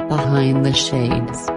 Behind the Shades.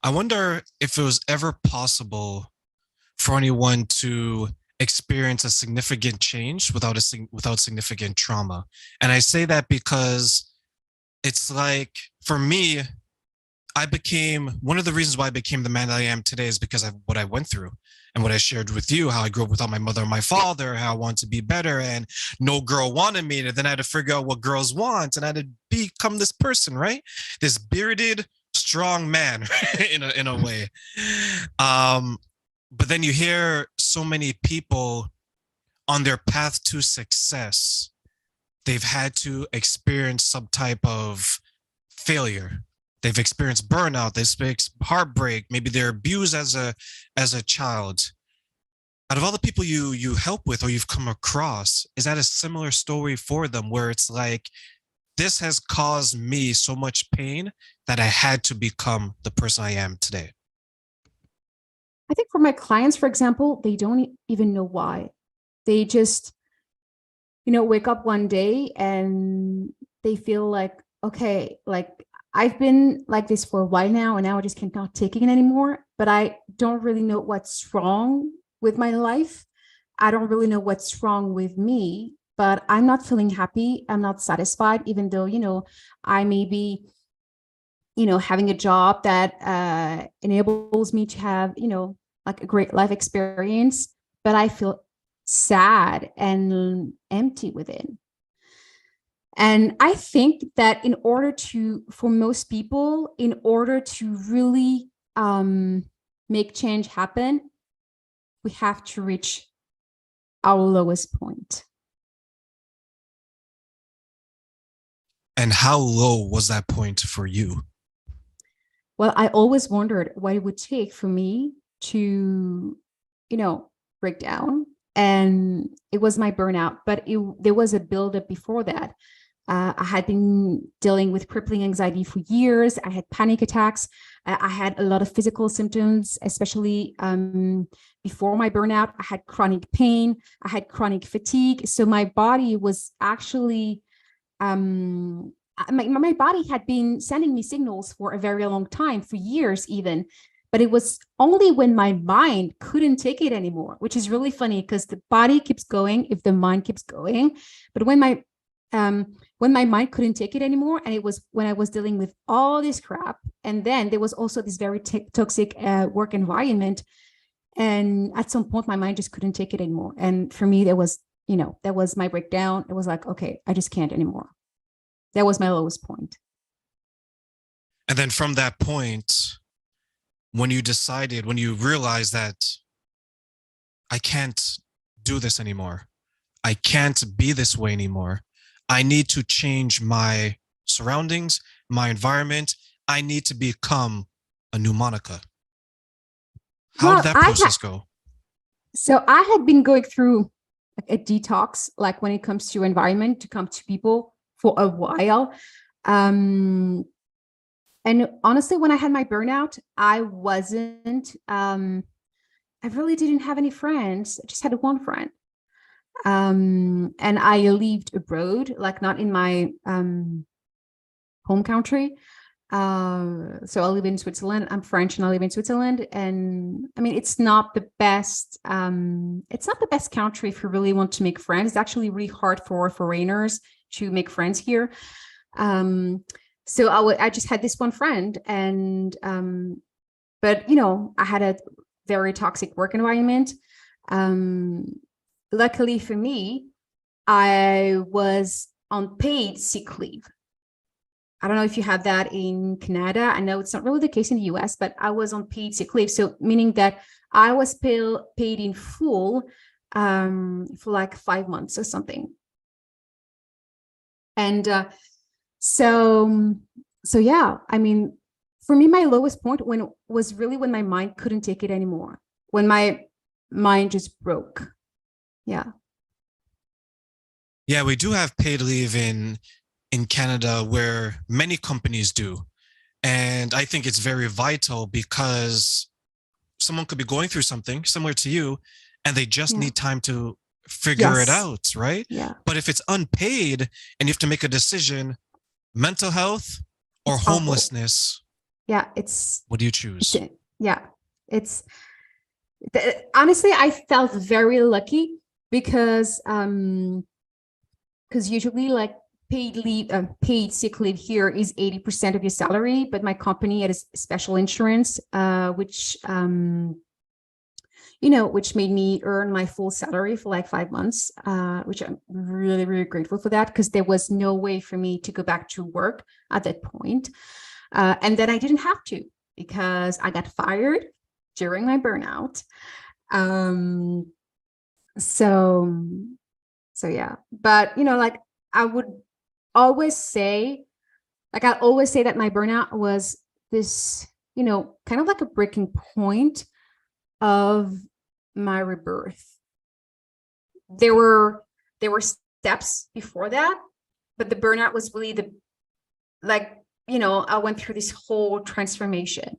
I wonder if it was ever possible for anyone to experience a significant change without significant trauma. And I say that because it's like for me, I became one of the reasons why I became the man that I am today is because of what I went through and what I shared with you, how I grew up without my mother and my father, how I wanted to be better and no girl wanted me. And then I had to figure out what girls want and I had to become this person, right? This bearded, strong man in a way. Um, but then you hear so many people on their path to success, they've had to experience some type of failure. They've experienced burnout, they've experienced heartbreak, maybe they're abused as a child. Out of all the people you help with or you've come across, is that a similar story for them where it's like this has caused me so much pain that I had to become the person I am today? I think for my clients, for example, they don't even know why. They just, wake up one day and they feel like, okay, like I've been like this for a while now, and now I just cannot take it anymore. But I don't really know what's wrong with my life. I don't really know what's wrong with me, but I'm not feeling happy. I'm not satisfied, even though, I may be, having a job that enables me to have, like a great life experience, but I feel sad and empty within. And I think that for most people, in order to really make change happen, we have to reach our lowest point. And how low was that point for you? Well, I always wondered what it would take for me to, break down. And it was my burnout, but there was a buildup before that. I had been dealing with crippling anxiety for years. I had panic attacks. I had a lot of physical symptoms, especially before my burnout. I had chronic pain. I had chronic fatigue. So my body was actually, my body had been sending me signals for a very long time, for years even. But it was only when my mind couldn't take it anymore, which is really funny because the body keeps going if the mind keeps going. But when my mind couldn't take it anymore, and it was when I was dealing with all this crap, and then there was also this very toxic work environment, and at some point my mind just couldn't take it anymore. And for me, that was my breakdown. It was like, okay, I just can't anymore. That was my lowest point. And then from that point, when you realized that I can't do this anymore, I can't be this way anymore, I need to change my surroundings, my environment, I need to become a new Monika. How did Well, that process go? so I had been going through a detox, like when it comes to environment, to come to people for a while. And honestly, when I had my burnout, I really didn't have any friends. I just had one friend. And I lived abroad, like not in my home country. So I live in Switzerland. I'm French and I live in Switzerland. And I mean, it's not the best country if you really want to make friends. It's actually really hard for foreigners to make friends here. So I just had this one friend, and but I had a very toxic work environment. Luckily for me, I was on paid sick leave. I don't know if you have that in Canada. I know it's not really the case in the US, but I was on paid sick leave. So meaning that I was paid in full for like 5 months or something. And so yeah, I mean, for me, my lowest point was really when my mind couldn't take it anymore, when my mind just broke. Yeah. Yeah, we do have paid leave in Canada where many companies do. And I think it's very vital because someone could be going through something similar to you, and they just Yeah. need time to figure it Yes. out, right? Yeah. But if it's unpaid and you have to make a decision, mental health or It's awful. homelessness, Yeah. what do you It's choose? yeah. It's honestly, I felt very lucky because usually like paid sick leave here is 80% of your salary, but my company had a special insurance, which which made me earn my full salary for like 5 months, which I'm really, really grateful for that, because there was no way for me to go back to work at that point. And then I didn't have to, because I got fired during my burnout. So yeah, but like I would always say, I always say that my burnout was this, kind of like a breaking point of my rebirth. There were steps before that, but the burnout was really I went through this whole transformation.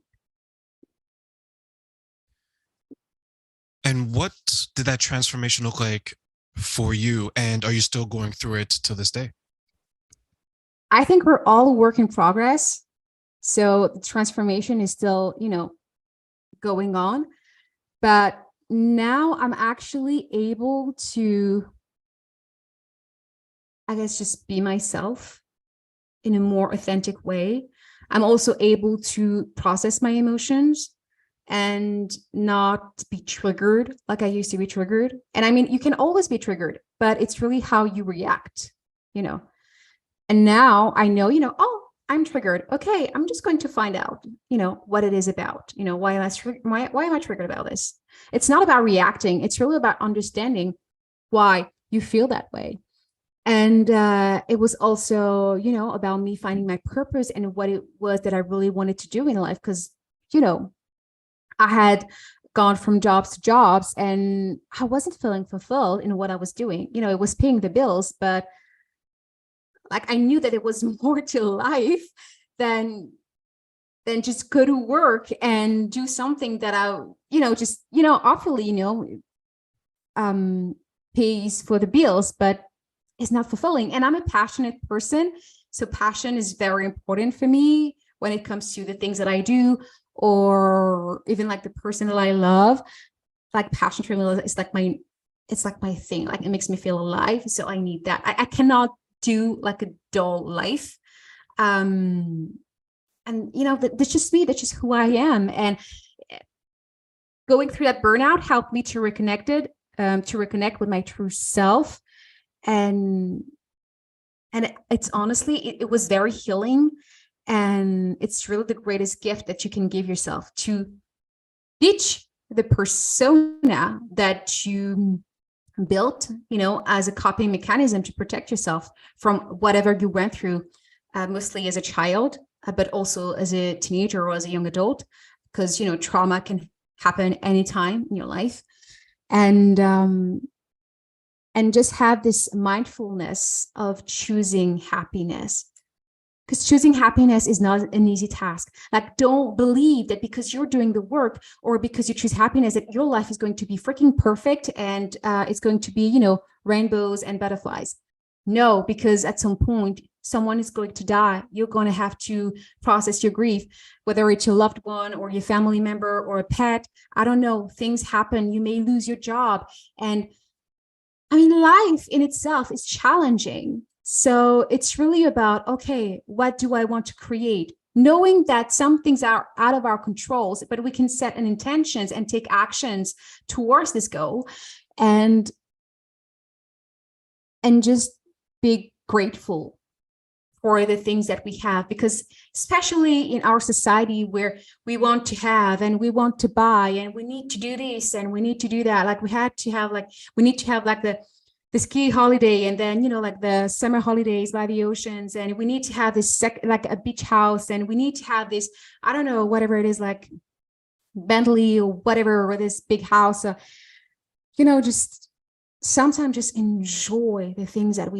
And what did that transformation look like for you? And are you still going through it to this day? I think we're all a work in progress. So the transformation is still, going on. But now I'm actually able to, I guess, just be myself in a more authentic way. I'm also able to process my emotions and not be triggered like I used to be triggered. And I mean, you can always be triggered, but it's really how you react, And now I know, oh, I'm triggered. Okay, I'm just going to find out, what it is about. Why am I triggered about this? It's not about reacting. It's really about understanding why you feel that way. And it was also, about me finding my purpose and what it was that I really wanted to do in life. Because, I had gone from jobs to jobs and I wasn't feeling fulfilled in what I was doing. It was paying the bills, but like I knew that there was more to life than just go to work and do something that I, just, awfully, pays for the bills, but it's not fulfilling. And I'm a passionate person. So passion is very important for me when it comes to the things that I do, or even like the person that I love. Like passion for me is like my thing. Like it makes me feel alive. So I need that. I cannot do like a dull life. And that's just me. That's just who I am. And going through that burnout helped me to reconnect with my true self. And it's honestly, it was very healing. And it's really the greatest gift that you can give yourself, to ditch the persona that you built, as a coping mechanism to protect yourself from whatever you went through, mostly as a child, but also as a teenager or as a young adult, because, trauma can happen anytime in your life. And just have this mindfulness of choosing happiness. Because choosing happiness is not an easy task. Like, don't believe that because you're doing the work or because you choose happiness, that your life is going to be freaking perfect and it's going to be, rainbows and butterflies. No, because at some point, someone is going to die. You're going to have to process your grief, whether it's your loved one or your family member or a pet. I don't know. Things happen. You may lose your job. And I mean, life in itself is challenging. So it's really about, okay, what do I want to create? Knowing that some things are out of our controls, but we can set an intentions and take actions towards this goal, and just be grateful for the things that we have, because especially in our society where we want to have and we want to buy and we need to do this and we need to do that, like we need to have like the ski holiday, and then like the summer holidays by the oceans, and we need to have this like a beach house, and we need to have this, I don't know, whatever it is, like Bentley or whatever, or this big house, just sometimes just enjoy the things that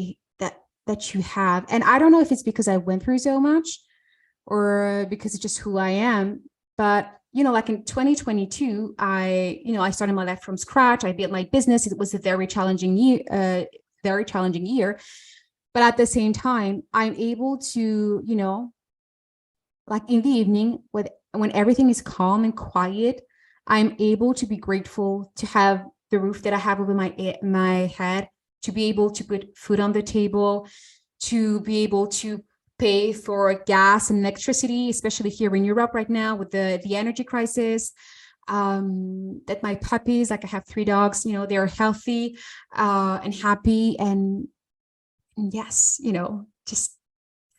that you have. And I don't know if it's because I went through so much or because it's just who I am, but like in 2022, I started my life from scratch. I built my business. It was a very challenging year, But at the same time, I'm able to, like in the evening, when everything is calm and quiet, I'm able to be grateful to have the roof that I have over my head, to be able to put food on the table, to be able to pay for gas and electricity, especially here in Europe right now with the energy crisis. That my puppies, like I have 3 dogs, they're healthy and happy, and yes, just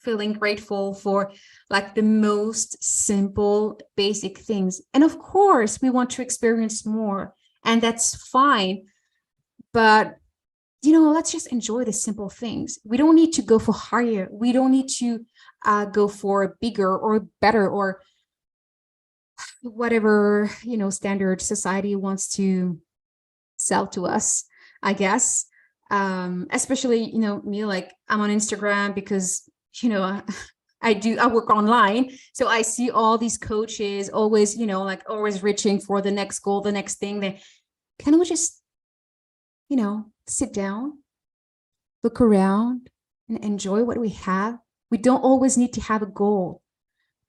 feeling grateful for like the most simple, basic things. And of course, we want to experience more, and that's fine. But let's just enjoy the simple things. We don't need to go for higher. We don't need to go for bigger or better or whatever, standard society wants to sell to us, I guess. Especially, me, like I'm on Instagram because, I work online. So I see all these coaches always, like always reaching for the next goal, the next thing. They kind of just, sit down, look around, and enjoy what we have. We don't always need to have a goal.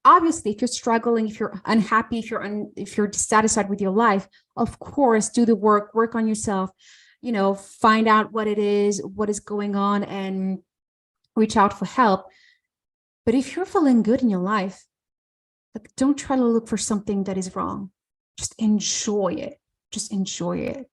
Obviously, if you're struggling, if you're unhappy, if you're dissatisfied with your life, of course, do the work on yourself, find out what it is, what is going on, and reach out for help. But if you're feeling good in your life, like, don't try to look for something that is wrong. Just enjoy it. Just enjoy it.